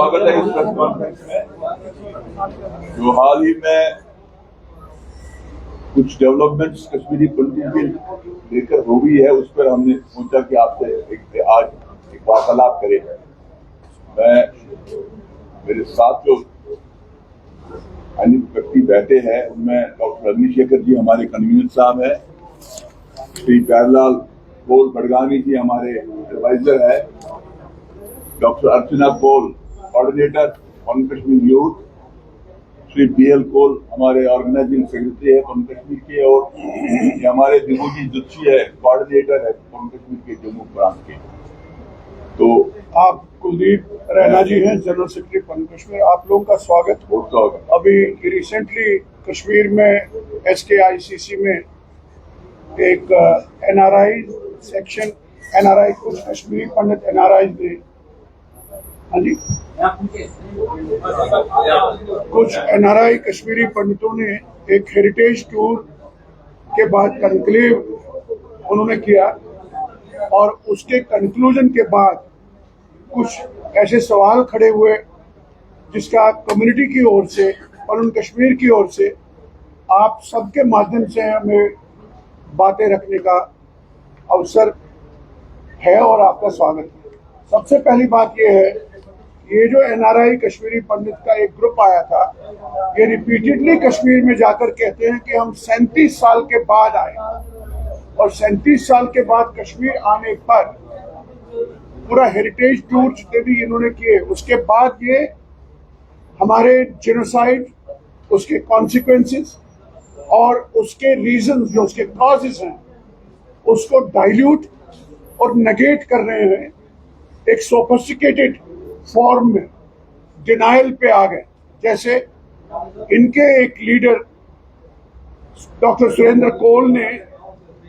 स्वागत है इस प्रेस कॉन्फ्रेंस में। जो हाल ही में कुछ डेवलपमेंट्स कश्मीरी पंडितों की लेकर हो गई है, उस पर हमने सोचा कि आपसे आज एक वार्तालाप करें। मैं मेरे साथ जो अन्य व्यक्ति बैठे हैं उनमें डॉक्टर अग्निशेखर जी हमारे कन्वीनर साहब है, श्री प्यारेलाल कोल बड़गामी जी हमारे एडवाइजर है, doctor Archana Kaul coordinator on Kashmir youth, Shri BL Kaul हमारे ऑर्गेनाइजिंग सेक्रेटरी है ऑन कश्मीर के, और हमारे दिमोजी जुत्सी है कोऑर्डिनेटर है ऑन कश्मीर के जम्मू प्रांत के। तो आप कुलदीप रैना जी हैं, जनरल सेक्रेटरी पन कश्मीर। आप लोगों का स्वागत हो। अभी रिसेंटली कश्मीर में SKICC में एक NRI सेक्शन, NRI कुछ कश्मीरी पंडित NRI ने, हाँ जी, कुछ NRI कश्मीरी पंडितों ने एक हेरिटेज टूर के बाद कंक्लेव उन्होंने किया, और उसके कंक्लूजन के बाद कुछ ऐसे सवाल खड़े हुए जिसका कम्युनिटी की ओर से और उन कश्मीर की ओर से आप सबके माध्यम से हमें बातें रखने का अवसर है और आपका स्वागत है। सबसे पहली बात यह है, ये जो NRI कश्मीरी पंडित का एक ग्रुप आया था, ये रिपीटेडली कश्मीर में जाकर कहते हैं कि हम 37 साल के बाद आए, और 37 साल के बाद कश्मीर आने पर पूरा हेरिटेज टूर जितने भी इन्होंने किए, उसके बाद ये हमारे जेनोसाइड, उसके कॉन्सिक्वेंसेस और उसके रीजंस, जो उसके कॉजेज हैं, उसको डाइल्यूट और नेगेट कर रहे हैं। एक सोफिस्टिकेटेड फॉर्म में डिनायल पे आ गए। जैसे इनके एक लीडर डॉक्टर सुरेंद्र कोल ने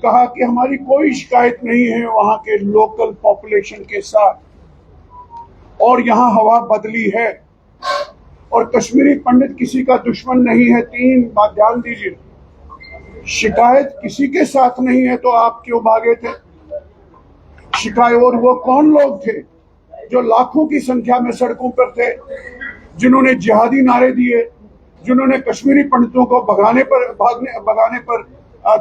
कहा कि हमारी कोई शिकायत नहीं है वहां के लोकल पॉपुलेशन के साथ, और यहाँ हवा बदली है, और कश्मीरी पंडित किसी का दुश्मन नहीं है। 3 बात ध्यान दीजिए, शिकायत किसी के साथ नहीं है तो आप क्यों भागे थे? शिकायत, और वो कौन लोग थे जो लाखों की संख्या में सड़कों पर थे, जिन्होंने जिहादी नारे दिए, जिन्होंने कश्मीरी पंडितों को भगाने पर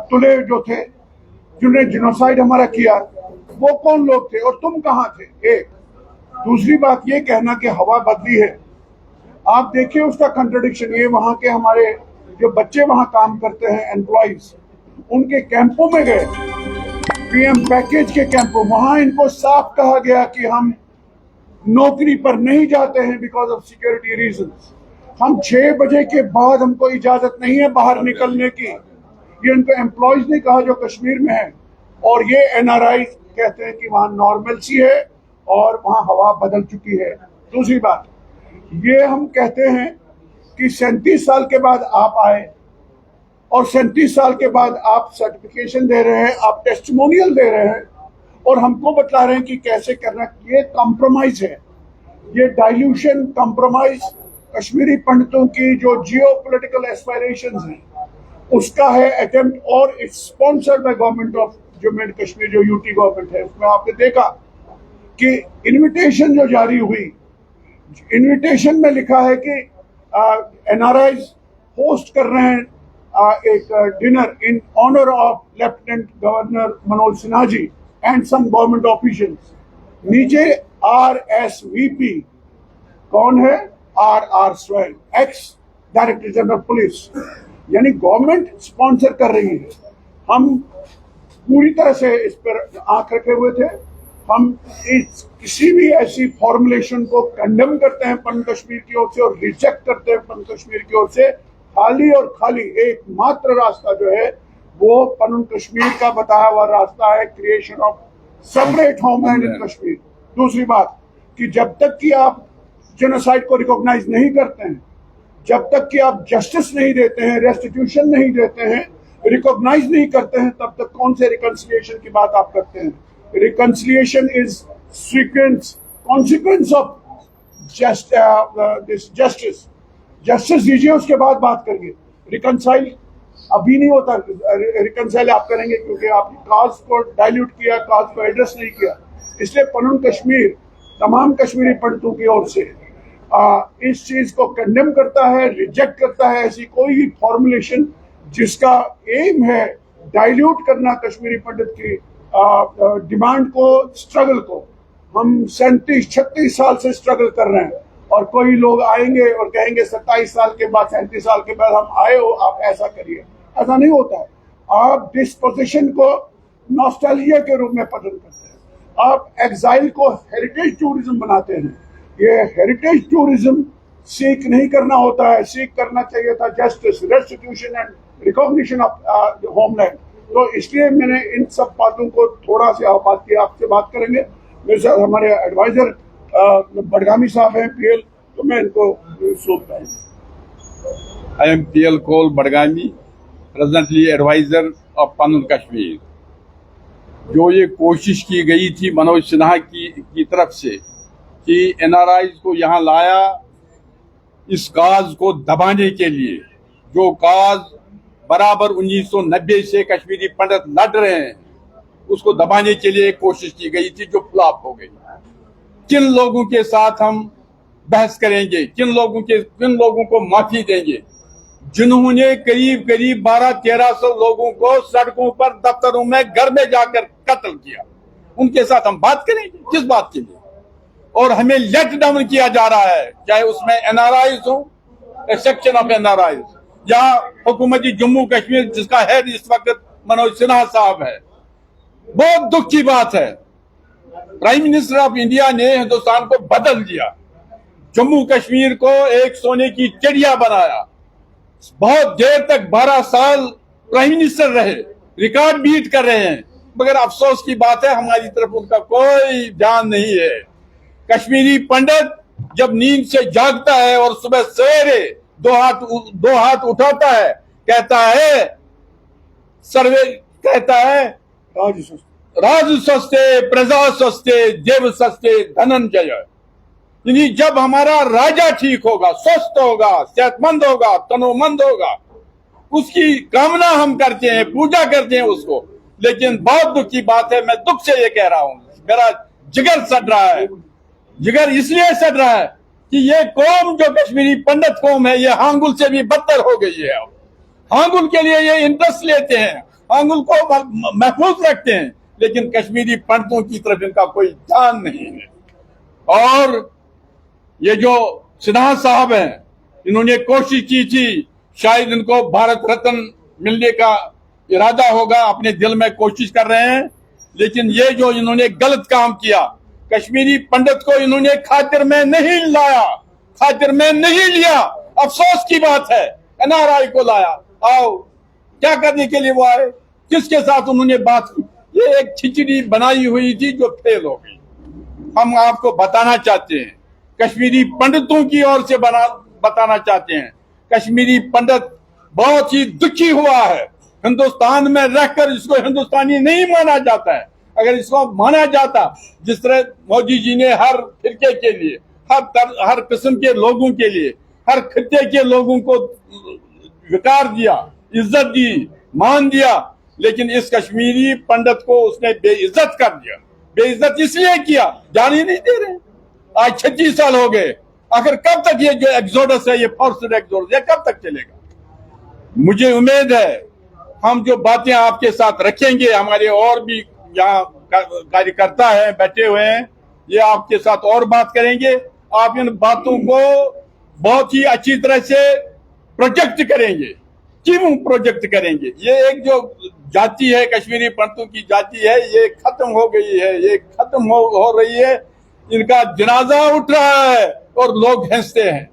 तुले जो थे, जिन्होंने जिनोसाइड हमारा किया, वो कौन लोग थे और तुम कहां थे? एक। दूसरी बात ये कहना कि हवा बदली है, आप देखिए उसका कंट्रडिक्शन। ये वहां के हमारे जो बच्चे वहां काम करते हैं, एम्प्लॉइज, उनके कैंपों में गए, PM पैकेज के कैंपों, वहां इनको साफ कहा गया कि हम नौकरी पर नहीं जाते हैं बिकॉज ऑफ सिक्योरिटी रीजंस। हम 6 बजे के बाद हमको इजाजत नहीं है बाहर निकलने की, ये उनको एम्प्लॉइज ने कहा जो कश्मीर में है। और ये NRI कहते हैं कि वहां नॉर्मलसी है और वहां हवा बदल चुकी है। दूसरी बात, ये हम कहते हैं कि 37 साल के बाद आप आए, और 37 साल के बाद आप सर्टिफिकेशन दे रहे हैं, आप टेस्टिमोनियल दे रहे हैं, और हमको बता रहे हैं कि कैसे करना। ये कॉम्प्रोमाइज है, ये डाइल्यूशन, कॉम्प्रोमाइज कश्मीरी पंडितों की जो जियो पोलिटिकल एस्पायरेशंस हैं उसका है अटेम्प्ट, और it's sponsored by government of Jammu and Kashmir, जो UT गवर्नमेंट है। उसमें आपने देखा कि इन्विटेशन जो जारी हुई, इन्विटेशन में लिखा है कि NRIs होस्ट कर रहे हैं एक dinner in honour of lieutenant governor Manoj Sinha ji and some government officials. नीचे RSVP कौन है? RR Swain, ex director general police, यानी गवर्नमेंट स्पॉन्सर कर रही है। हम पूरी तरह से इस पर आंख रखे हुए थे। हम इस किसी भी ऐसी फॉर्मुलेशन को कंडेम करते हैं पन कश्मीर की ओर से, और रिजेक्ट करते हैं पन कश्मीर की ओर से। खाली और खाली एकमात्र रास्ता जो है वो पन कश्मीर का बताया हुआ रास्ता है, क्रिएशन ऑफ सेपरेट होमलैंड इन कश्मीर। दूसरी बात कि जब तक कि आप जेनोसाइड को रिकॉग्नाइज नहीं करते हैं, जब तक कि आप जस्टिस नहीं देते हैं, रेस्टिट्यूशन नहीं देते हैं, रिकॉग्नाइज नहीं करते हैं, तब तक कौन से रिकंसिलिएशन की बात आप करते हैं? Reconciliation is consequence of justice. Justice दीजिए, उसके बाद बात करिए। रिकंसाइल अभी नहीं होता। रिकंसाइल आप करेंगे क्योंकि आपने काज को डाइल्यूट किया, काज को एड्रेस नहीं किया। इसलिए पन कश्मीर तमाम कश्मीरी पंडितों की ओर से इस चीज को कंडेम करता है, रिजेक्ट करता है। ऐसी कोई भी फॉर्मुलेशन जिसका एम है डाइल्यूट करना कश्मीरी पंडित की डिमांड को, स्ट्रगल को। हम 37-36 साल से स्ट्रगल कर रहे हैं और कोई लोग आएंगे और कहेंगे 27 साल के बाद, 37 साल के बाद हम आए हो, आप ऐसा करिए। ऐसा नहीं होता है। आप डिस्पोजिशन को नॉस्टैल्जिया के रूप में पसंद करते हैं, आप एग्जाइल को हेरिटेज टूरिज्म बनाते हैं। ये हेरिटेज टूरिज्म सीख नहीं करना होता है, सीख करना चाहिए था justice, restitution and recognition of homeland. तो इसलिए मैंने इन सब बातों को थोड़ा सा बात की। आपसे बात करेंगे, मेरे साथ हमारे एडवाइजर बडगामी साहब हैं, पीएल, तो मैं इनको सोचता हूँ। I am PL Kaul Budgami, presently adviser of कानून कश्मीर। जो ये कोशिश की गई थी मनोज सिन्हा की तरफ से कि एनआरआई को यहाँ लाया इस काज को दबाने के लिए, जो काज बराबर 1990 से कश्मीरी पंडित लड़ रहे हैं, उसको दबाने के लिए कोशिश की गई थी, जो फ्लॉप हो गई। किन लोगों के साथ हम बहस करेंगे, किन लोगों को माफी देंगे जिन्होंने करीब 1200-1300 लोगों को सड़कों पर, दफ्तरों में, घर में जाकर कत्ल किया। उनके साथ हम बात करेंगे किस बात के लिए? और हमें लेट डाउन किया जा रहा है, चाहे उसमें एनआरआई हो, सेक्शन ऑफ एनआरआई, या हुकूमती जम्मू कश्मीर जिसका हेड इस वक्त मनोज सिन्हा साहब है। बहुत दुख की बात है, प्राइम मिनिस्टर ऑफ इंडिया ने हिंदुस्तान को बदल दिया, जम्मू कश्मीर को एक सोने की चिड़िया बनाया। बहुत देर तक 12 साल प्राइम मिनिस्टर रहे, रिकॉर्ड बीट कर रहे हैं, मगर अफसोस की बात है हमारी तरफ उनका कोई ध्यान नहीं है। कश्मीरी पंडित जब नींद से जागता है और सुबह सवेरे दो हाथ उठाता है, कहता है सर्वे, कहता है राजु सस्ते, प्रजा सस्ते, देव सस्ते, धनंजय। यानी जब हमारा राजा ठीक होगा, स्वस्थ होगा, सेहतमंद होगा, तनोमंद होगा, उसकी कामना हम करते हैं, पूजा करते हैं उसको। लेकिन बहुत दुख की बात है, मैं दुख से ये कह रहा हूं, मेरा जिगर सड़ रहा है। जिगर इसलिए सड़ रहा है कि ये कौम, जो कश्मीरी पंडित कौम है, ये हांगुल से भी बदतर हो गई है। हांगुल के लिए ये इंटरेस्ट लेते हैं, हांगुल को महफूज रखते हैं, लेकिन कश्मीरी पंडितों की तरफ इनका कोई ध्यान नहीं है। और ये जो सिन्हा साहब हैं, इन्होंने कोशिश की थी, शायद इनको भारत रत्न मिलने का इरादा होगा, अपने दिल में कोशिश कर रहे हैं। लेकिन ये जो इन्होंने गलत काम किया, कश्मीरी पंडित को इन्होंने खातिर में नहीं लाया, खातिर में नहीं लिया। अफसोस की बात है, एनआरआई को लाया। आओ, क्या करने के लिए वो आए, किसके साथ उन्होंने बात की? ये एक खिचड़ी बनाई हुई थी जो फेल हो गई। हम आपको बताना चाहते हैं, कश्मीरी पंडितों की ओर से बताना चाहते हैं, कश्मीरी पंडित बहुत ही दुखी हुआ है। हिंदुस्तान में रहकर इसको हिंदुस्तानी नहीं माना जाता है। अगर इसको माना जाता, जिस तरह मोदी जी ने हर फिरके के लिए, हर किस्म के लोगों के लिए, हर खित्ते के लोगों को विकार दिया, इज्जत दी, मान दिया, लेकिन इस कश्मीरी पंडित को उसने बेइज्जत कर दिया। बेइज्जत इसलिए किया, जान ही नहीं दे रहे। आज 36 साल हो गए। आखिर कब तक ये जो एक्सोडस है, ये फोर्स्ड एक्सोडस, ये कब तक चलेगा? मुझे उम्मीद है हम जो बातें आपके साथ रखेंगे, हमारे और भी यहाँ कार्यकर्ता हैं, बैठे हुए हैं, ये आपके साथ और बात करेंगे। आप इन बातों को बहुत ही अच्छी तरह से प्रोजेक्ट करेंगे। क्यों प्रोजेक्ट करेंगे? ये एक जो जाति है, कश्मीरी पंडितों की जाति है, ये खत्म हो गई है, ये खत्म हो रही है। इनका जनाजा उठ रहा है और लोग हंसते हैं।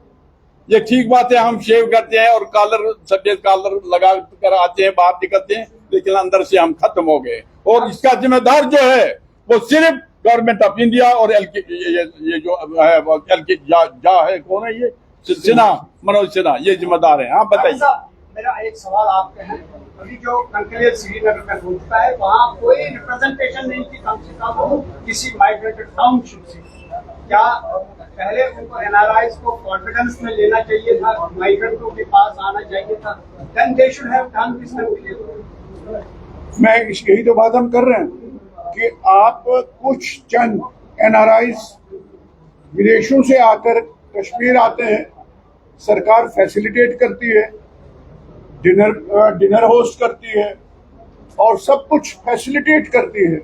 ये ठीक बात है, हम शेव करते हैं और कॉलर, सफेद कॉलर लगा कर आते हैं, बाहर निकलते हैं, लेकिन अंदर से हम खत्म हो गए। और इसका जिम्मेदार जो है वो सिर्फ गवर्नमेंट ऑफ इंडिया और ये जो है, कौन है ये, सिन्हा, मनोज सिन्हा, ये जिम्मेदार है। हाँ बताइए। मेरा एक सवाल आपके है, अभी जो कंक्लेव श्रीनगर में होता है, वहाँ कोई रिप्रेजेंटेशन नहीं थी, कम से कम किसी माइग्रेटेड टाउनशिप से। क्या पहले उनको एनआरआईज को कॉन्फिडेंस में लेना चाहिए था, माइग्रेंटों के पास आना चाहिए था, then they should have done this conclave. मैं यही तो बात हम कर रहे हैं कि आप कुछ चंद एनआरआईज विदेशों से आकर कश्मीर आते हैं, सरकार फैसिलिटेट करती है, डिनर होस्ट करती है और सब कुछ फैसिलिटेट करती है।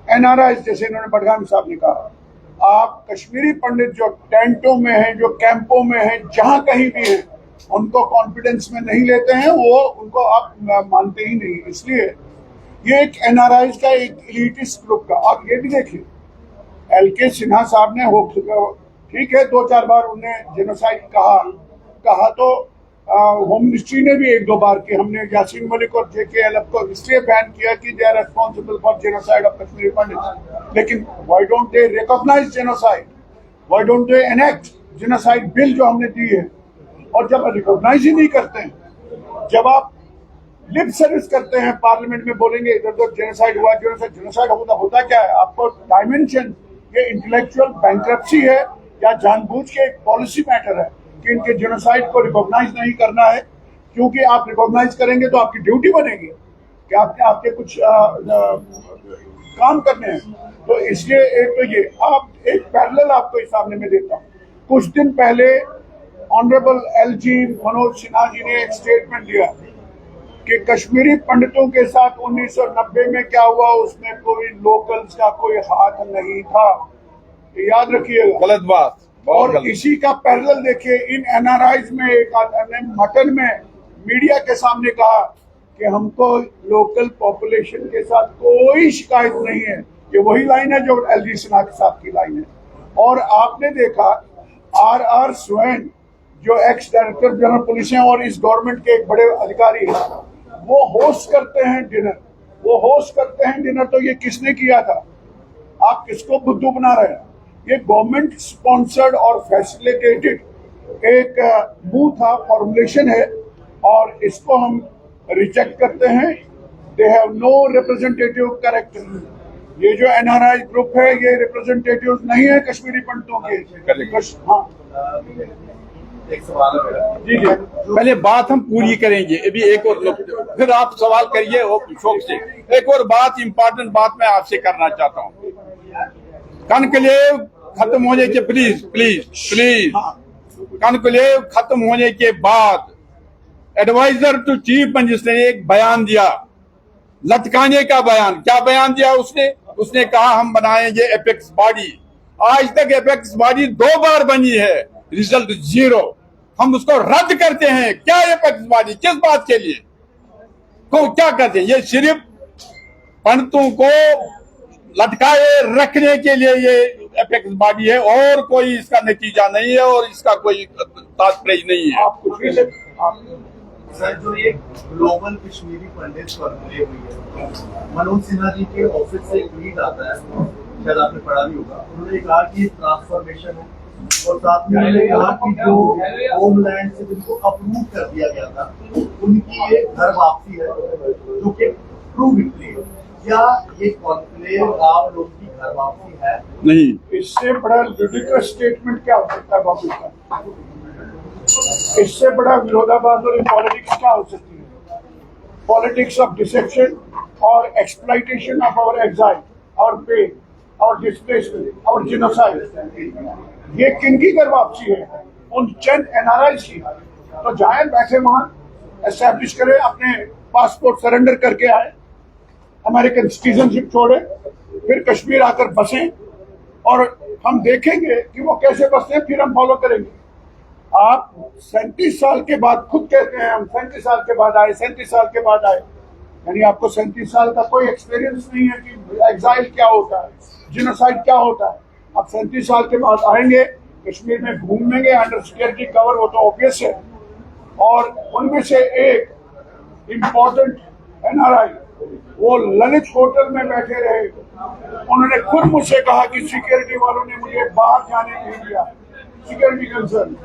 एनआरआई जैसे इन्होंने बडगाम साहब ने कहा, आप कश्मीरी पंडित जो टेंटों में हैं, जो कैंपों में हैं, जहां कहीं भी हैं, उनको कॉन्फिडेंस में नहीं लेते हैं, वो उनको आप मानते ही नहीं। इसलिए ये एक एनआरआई का एक एलिटिस्ट ग्रुप का। आप ये भी देखिए, एलके सिन्हा साहब ने ठीक है 2-4 बार उन्हें जेनोसाइड कहा तो होम मिनिस्ट्री ने भी 1-2 बार की। हमने यासीन मलिक और JKLF को इसलिए बैन किया कि they are responsible for genocide of Kashmiri Pandit. लेकिन why don't they recognise genocide, why don't they enact genocide bill जो हमने दी है। और जब रिकॉग्नाइज ही नहीं करते हैं, जब आप लिप सर्विस करते हैं, पार्लियामेंट में बोलेंगे इधर उधर जेनोसाइड हुआ, जेनोसाइड होता क्या है? आपको डायमेंशन, ये इंटेलेक्चुअल बैंक्रप्सी है या जानबूझ के एक पॉलिसी मैटर है कि इनके जेनोसाइड को रिकॉग्नाइज नहीं करना है, क्योंकि आप रिकॉग्नाइज करेंगे तो आपकी ड्यूटी बनेगी कि आपके कुछ काम करने हैं। तो इसलिए एक तो ये आप एक पैरेलल आपको इस सामने में देता हूँ। कुछ दिन पहले ऑनरेबल LG मनोज सिन्हा जी ने एक स्टेटमेंट दिया कि कश्मीरी पंडितों के साथ 1990 में क्या हुआ, उसमें कोई लोकल्स का कोई हाथ नहीं था। याद रखिएगा, गलत बात। और इसी का पैरेलल देखिए, इन एनआरआईज में एक आदमी ने मटन में मीडिया के सामने कहा कि हमको लोकल पॉपुलेशन के साथ कोई शिकायत नहीं है। ये वही लाइन है जो LG सिन्हा के साथ की लाइन है। और आपने देखा RR स्वयं जो एक्स डायरेक्टर जनरल पुलिस हैं और इस गवर्नमेंट के एक बड़े अधिकारी हैं, वो होस्ट करते हैं डिनर। तो ये किसने किया था? आप किसको बुद्धू बना रहे हैं? ये गवर्नमेंट स्पॉन्सर्ड और फैसिलिटेटेड एक मुंह था, फॉर्मुलेशन है, और इसको हम रिजेक्ट करते हैं। They have no representative character. ये जो एनआरआई ग्रुप है, ये रिप्रेजेंटेटिव नहीं है कश्मीरी पंडितों के। हाँ, एक सवाल है मेरा। जी पहले बात हम पूरी करेंगे, अभी एक और फिर आप सवाल करिए शौक से। एक और बात, इम्पोर्टेंट बात मैं आपसे करना चाहता हूँ। कॉन्क्लेव खत्म होने के प्लीज कॉन्क्लेव खत्म होने के बाद एडवाइजर टू चीफ मिनिस्टर ने एक बयान दिया, लटकाने का बयान। क्या बयान दिया उसने कहा हम बनाएंगे एपेक्स बॉडी। आज तक एपेक्स बॉडी 2 बार बनी है, रिजल्ट 0। हम उसको रद्द करते हैं। क्या एपेक्स बॉडी, किस बात के लिए, क्या करते हैं? ये सिर्फ पंडितों को लटकाए रखने के लिए ये एपेक्स बॉडी है, और कोई इसका नतीजा नहीं है और इसका कोई तात्पर्य नहीं है। आप कुछ भी सर, जो ये ग्लोबल कश्मीरी पंडित कॉन्क्लेव हुई है, मनोज सिन्हा जी के ऑफिस से एक ट्वीट आता है, शायद आपने पढ़ा भी होगा। उन्होंने कहा कि ट्रांसफॉर्मेशन है, और साथ में उन्होंने कहा कि जो होमलैंड से जिनको अप्रूव कर दिया गया था, उनकी ये घर वापसी है, जो कि ट्रू विक्ट्री है। क्या ये कॉन्क्लेव आप लोग की घर वापसी है? नहीं। इससे बड़ा रिडिकुलस स्टेटमेंट क्या हो सकता है वापस का? इससे बड़ा विरोधाभास और पॉलिटिक्स क्या हो सकती है? पॉलिटिक्स ऑफ डिसेप्शन और exploitation of our exile, our pain, our displacement, our genocide. ये किनकी घर वापसी है? उन चंद एनआरआई की। तो जाए बैठे वहां, एस्टैब्लिश करें, अपने पासपोर्ट सरेंडर करके आए, अमेरिकन सिटीजनशिप छोड़े, फिर कश्मीर आकर बसे, और हम देखेंगे कि वो कैसे बसते हैं, फिर हम फॉलो करेंगे। आप 37 साल के बाद खुद कहते हैं हम 37 साल के बाद आए, 37 साल के बाद आए, यानी आपको 37 साल का कोई एक्सपीरियंस नहीं है कि एग्जाइल क्या होता है, जेनोसाइड क्या होता है। आप 37 साल के बाद आएंगे, कश्मीर में घूमेंगे अंडर सिक्योरिटी कवर, वो तो ऑब्वियस है। और उनमें से एक इम्पोर्टेंट एनआरआई, वो ललित होटल में बैठे रहे। उन्होंने खुद मुझसे कहा कि सिक्योरिटी वालों ने मुझे बाहर जाने नहीं दिया, सिक्योरिटी कंसर्न।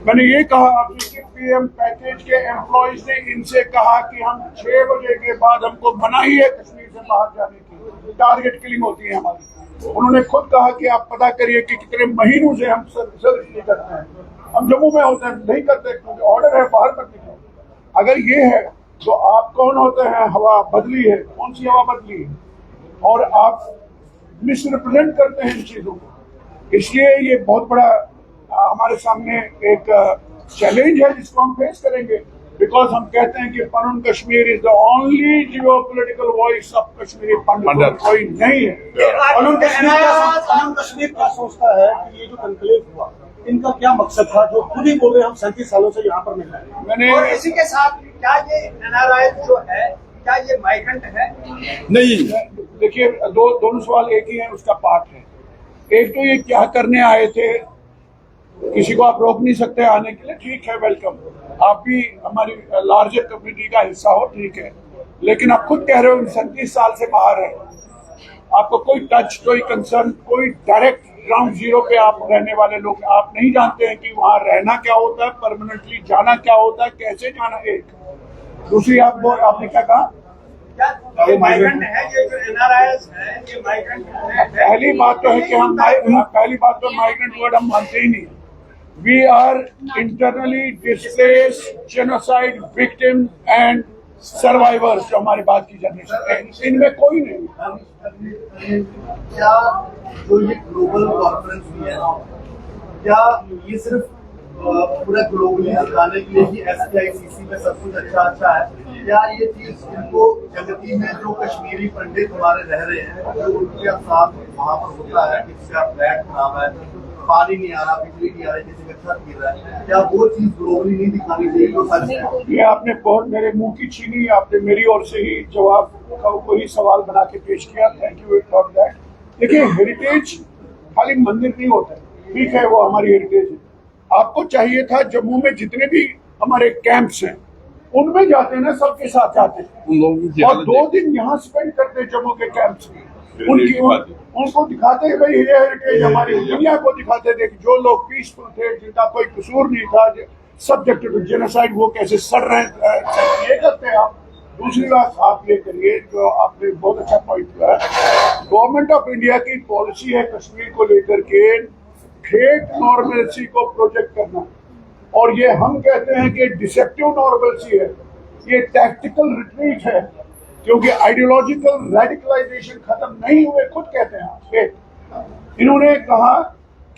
मैंने ये कहा आपसे कि PM पैकेज के एम्प्लॉइज ने इनसे कहा कि हम 6 बजे के बाद हमको मनाही है कश्मीर से बाहर जाने की, टारगेट किलिंग होती है हमारी। उन्होंने खुद कहा कि आप पता करिए कि कितने महीनों से हम सर्विस नहीं करते हैं, हम जम्मू में होते हैं, नहीं करते क्योंकि ऑर्डर है बाहर मत निकलो। अगर ये है तो आप कौन होते हैं? हवा बदली है, कौन सी हवा बदली है? और आप मिसरिप्रेजेंट करते हैं इन चीजों को। इसलिए ये बहुत बड़ा हमारे सामने एक चैलेंज है जिसको हम फेस करेंगे, बिकॉज हम कहते हैं कि Panun Kashmir is the only geo political voice of Kashmiri Pandit, कोई नहीं है। पनुन कश्मीर क्या सोचता है कि ये जो कन्क्लेव हुआ इनका क्या मकसद था, जो खुद ही बोल रहे हैं हम 37 सालों से यहाँ पर मिल रहे हैं। मैंने और इसी के साथ क्या ये एनआरआई जो है, क्या ये माइग्रेंट है? नहीं, देखिए दोनों सवाल एक ही है, उसका पार्ट है। एक तो ये क्या करने आए थे, किसी को आप रोक नहीं सकते आने के लिए, ठीक है, वेलकम, आप भी हमारी लार्जर कम्युनिटी का हिस्सा हो, ठीक है, लेकिन आप खुद कह रहे हो 37 साल से बाहर है, आपको कोई टच, कोई कंसर्न, कोई डायरेक्ट ग्राउंड जीरो पे आप रहने वाले लोग, आप नहीं जानते हैं कि वहाँ रहना क्या होता है, परमानेंटली जाना क्या होता है, कैसे जाना। एक दूसरी आपने क्या कहा, क्या ये माइग्रेंट है? ये जो एनआरआईज है ये माइग्रेंट है? पहली बात तो है कि हम माइग्रेंट वर्ड हम मानते ही नहीं। We are internally displaced genocide victim and survivors, जो हमारी बात की जनरेशन है, इनमें कोई नहीं। क्या जो ये ग्लोबल कॉन्फ्रेंस हुई है, क्या ये सिर्फ पूरा ग्लोबली दिखाने के लिए कि SPICC में सब कुछ अच्छा है, या ये चीज इनको जगती में जो कश्मीरी पंडित हमारे रह रहे हैं, जो उनके साथ वहाँ पर होता है, किसी का फ्लैट खराब है, पानी नहीं आ रहा, बिजली नहीं आ रही, किसी का छत गिर रहा है, क्या वो चीज ग्लोबली नहीं दिखानी चाहिए जो सच है? ये आपने बहुत मेरे मुंह की छीनी, आपने मेरी ओर से ही जवाब का वही सवाल बना के पेश किया। Thank you for that. देखिए, हेरिटेज खाली मंदिर नहीं होता है, ठीक है, वो हमारी हेरिटेज है। आपको चाहिए था जम्मू में जितने भी हमारे कैंप्स हैं उनमें जाते हैं ना, सबके साथ जाते हैं, उन लोगों की और हालत 2 दिन यहाँ स्पेंड करते हैं जम्मू के कैंप्स में, उनको दिखाते हैं भाई ये हेरिटेज हमारी, दुनिया को दिखाते थे कि जो लोग पीसफुल थे, जिनका कोई कसूर नहीं था, सब्जेक्ट टू जेनोसाइड, वो कैसे सड़ रहे हैं, ये करते हैं आप। दूसरी बात आप ये करिए, जो आपने बहुत अच्छा पॉइंट किया है, गवर्नमेंट ऑफ इंडिया की पॉलिसी है कश्मीर को लेकर के फेक नॉर्मलसी को प्रोजेक्ट करना, और ये हम कहते हैं कि डिसेप्टिव नॉर्मलसी है, ये टैक्टिकल रिट्रीट है, क्योंकि आइडियोलॉजिकल रेडिकलाइजेशन खत्म नहीं हुए, खुद कहते हैं। इन्होंने कहा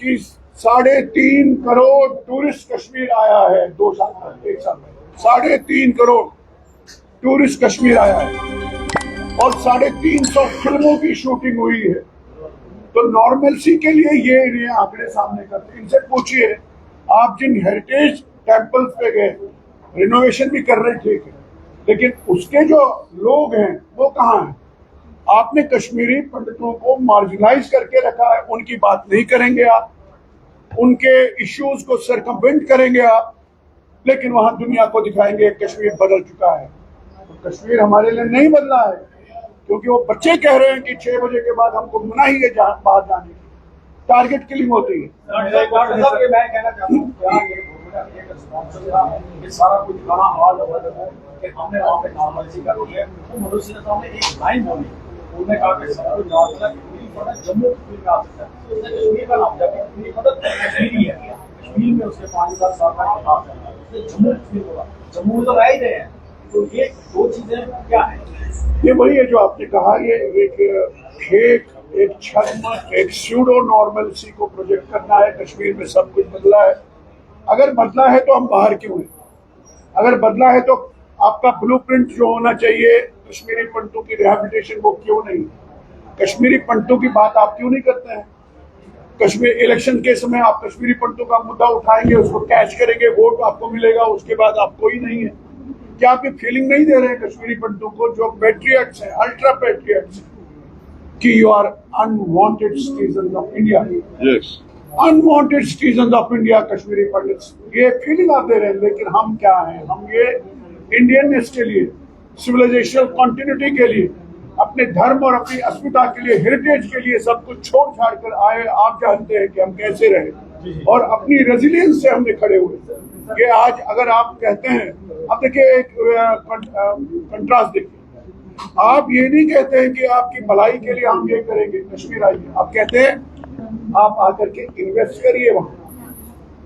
कि 3.5 करोड़ टूरिस्ट कश्मीर आया है 2 साल में, 1 साल में 3.5 करोड़ टूरिस्ट कश्मीर आया है, और 350 फिल्मों की शूटिंग हुई है। तो नॉर्मलसी के लिए ये आंकड़े सामने करते हैं। इनसे पूछिए, आप जिन हेरिटेज टेम्पल्स पे गए, रिनोवेशन भी कर रहे, ठीक है, लेकिन उसके जो लोग हैं वो कहाँ हैं? आपने कश्मीरी पंडितों को मार्जिनलाइज करके रखा है, उनकी बात नहीं करेंगे आप, उनके इश्यूज को सरकमवेंट करेंगे आप, लेकिन वहां दुनिया को दिखाएंगे कश्मीर बदल चुका है। तो कश्मीर हमारे लिए नहीं बदला है, क्योंकि वो बच्चे कह रहे हैं कि 6 बजे के बाद हमको मना ही है बाहर जाने की, टारगेट किलिंग होती है। मैं कहना चाहता हूँ, क्या ये रिस्पॉन्सिबल था कि सारा कुछ बड़ा हाल हो रहा है कि हमने वहाँ पे नॉर्मलसी कर दी है? तो मनोज सिन्हा साहब ने एक लाइन बोली, उन्होंने कहा कि सब कुछ नॉर्मल जम्मू कश्मीर में आ सकता है, उसने कश्मीर का नाम दिया, कश्मीर मतलब कश्मीरी है, कश्मीर में उसके 5 साल का इतिहास है, उसने जम्मू कश्मीर बोला, जम्मू में तो रह ही रहे हैं। तो ये 2 चीजें क्या है? ये वही है जो आपने कहा, ये एक छद्म, एक स्यूडो नॉर्मलसी को प्रोजेक्ट करना है। कश्मीर में सब कुछ बदला है, अगर बदला है तो हम बाहर क्यों हैं? अगर बदला है तो आपका ब्लूप्रिंट जो होना चाहिए कश्मीरी पंडितों की रिहैबिलिटेशन, वो क्यों नहीं? कश्मीरी पंडितों की बात आप क्यों नहीं करते हैं? कश्मीर इलेक्शन के समय आप कश्मीरी पंडितों का मुद्दा उठाएंगे, उसको कैच करेंगे, वोट आपको मिलेगा, उसके बाद आप कोई नहीं है। क्या आप ये फीलिंग नहीं दे रहे हैं कश्मीरी पंडितों को, जो पैट्रियट्स हैं, अल्ट्रा पैट्रियट्स, कि you are unwanted citizen of India? Yes, unwanted citizen of India Kashmiri Pandits, ये फीलिंग आप दे रहे हैं। लेकिन हम क्या हैं? हम ये इंडियननेस के लिए, सिविलाइजेशनल कंटिन्यूटी के लिए, अपने धर्म और अपनी अस्मिता के लिए, हेरिटेज के लिए सब कुछ छोड़ छाड़ कर आए। आप जानते हैं कि हम कैसे रहे, और अपनी रेजिलियंस से हमने खड़े हुए। ये आज अगर आप कहते हैं, अब देखिए एक कंट्रास्ट देखिए, आप ये नहीं कहते हैं कि आपकी भलाई के लिए हम ये करेंगे, कश्मीर आइए, आप कहते हैं आप आकर के इन्वेस्ट करिए वहां।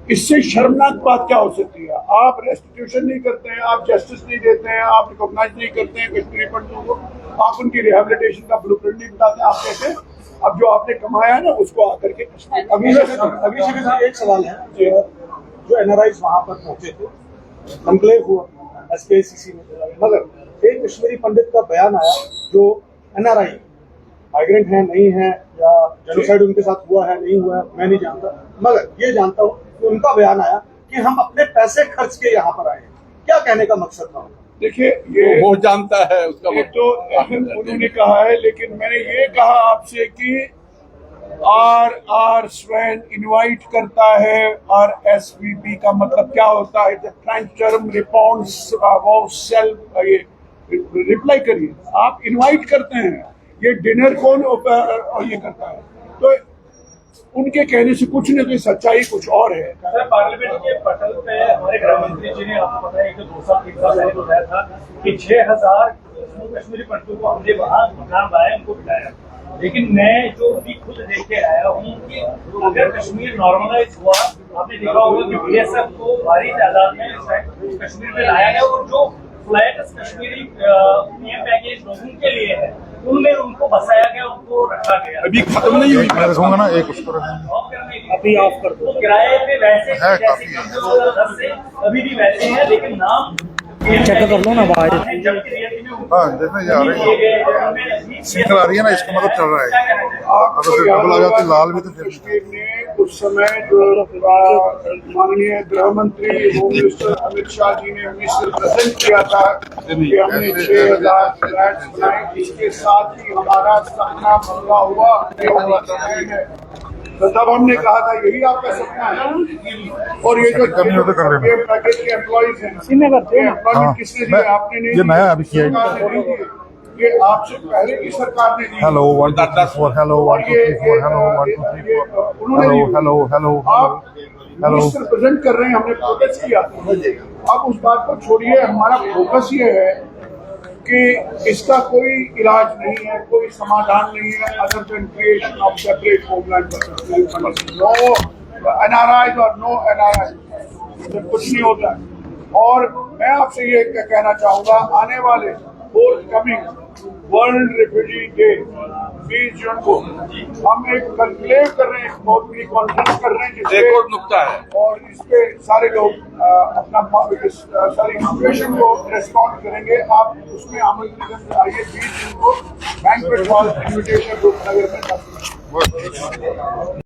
इससे शर्मनाक बात क्या हो सकती है? आप रेस्टिट्यूशन नहीं करते हैं, आप जस्टिस नहीं देते हैं, आप रिकॉग्नाइज नहीं करते हैं कश्मीरी पंडितों को, आप उनकी रिहैबिलिटेशन का ब्लूप्रिंट नहीं बताते। आप कहते हैं अब जो आपने कमाया है ना उसको आकर के अभी से एक सवाल है जो एनआरआई वहां पर पहुंचे थे, कंक्लेव हुआ SKCC में, मगर एक कश्मीरी पंडित का बयान आया जो एनआरआई माइग्रेंट है नहीं है या जेनोसाइड उनके साथ हुआ है नहीं हुआ है मैं नहीं जानता, मगर ये जानता हूँ कि उनका बयान आया कि हम अपने पैसे खर्च के यहाँ पर आए हैं। क्या कहने का मकसद था? देखिए ये वो जानता है उसका ये तो उन्होंने कहा है, लेकिन मैंने ये कहा आपसे कि आर स्वयं इनवाइट करता है, RSVP का मतलब क्या होता है? फ्रेंच टर्म रिस्पॉन्स वो सेल्फ, ये रिप्लाई करिए, आप इनवाइट करते हैं, ये डिनर कौन ये करता है? तो उनके कहने से कुछ नहीं, कोई सच्चाई कुछ और है। सर, पार्लियामेंट के पटल पे हमारे गृह मंत्री जी ने, आपको पता है कि 2 साल 3 साल पहले बताया था कि 6000 कश्मीरी पंडितों को हमने वहाँ मकान बनाया, उनको बिठाया। लेकिन मैं जो भी खुद देख के आया हूँ कि अगर कश्मीर नॉर्मलाइज हुआ, आपने देखा होगा कि BSF को भारी तादाद में कश्मीर में लाया गया और जो फ्लैट कश्मीरी PM पैकेज लोगों के लिए है उनमें उनको बसाया गया, उनको रखा गया। अभी खत्म नहीं हुई। मैं रखूंगा ना एक उसको रखेंगे अभी ऑफ कर दो। किराए पे वैसे है जैसे काफी है। 2010 से अभी भी वैसे हैं, लेकिन नाम चेक कर लो ना भाई। हाँ देखने जा रहे हैं, सिंगल आ रही है ना, इसका मतलब चल रहा है। अगर फिर डबल आ जाती लाल भी तो फिर कश्मीर ने उस समय जो माननीय गृह मंत्री होम मिनिस्टर अमित शाह जी ने मिनिस्टर प्रेजेंट किया था कि हमने 6000 फ्लैट्स बनाए, इसके साथ ही हमारा सपना पूरा हुआ, ये हुआ है। तो तब हमने कहा था यही आपका सपना है। और ये जो पैकेज के एम्प्लॉइज हैं, एम्प्लॉयमेंट किसने दिया? आपने नहीं, ये नया अभी किया सरकार ने नहीं दिए, ये आपसे पहले की सरकार ने दी। Hello 1 2 3 4 hello 1 2 3 4 hello 1 2 3 4 hello hello hello आप मिनिस्टर प्रेजेंट कर रहे हैं, हमने प्रोटेस्ट किया। अब उस बात को छोड़िए, हमारा फोकस ये है कि इसका कोई इलाज नहीं है, कोई समाधान नहीं है other than creation of separate homeland. No NRI और नो NRI, कुछ नहीं होता है। और मैं आपसे ये कहना चाहूंगा, आने वाले फोर्थ वर्ल्ड रिफ्यूजी डे 20 जून को हम एक कॉन्क्लेव कर रहे हैं, एक बहुत बड़ी कॉन्फ्रेंस कर रहे हैं एक और नुकता है, और इस पे सारे लोग अपना सारी सिचुएशन को रिस्पॉन्ड करेंगे। आप उसमें आमंत्रित आइए 20 जून को बैंक्वेट हॉल इन्विटेशन रूपनगर में।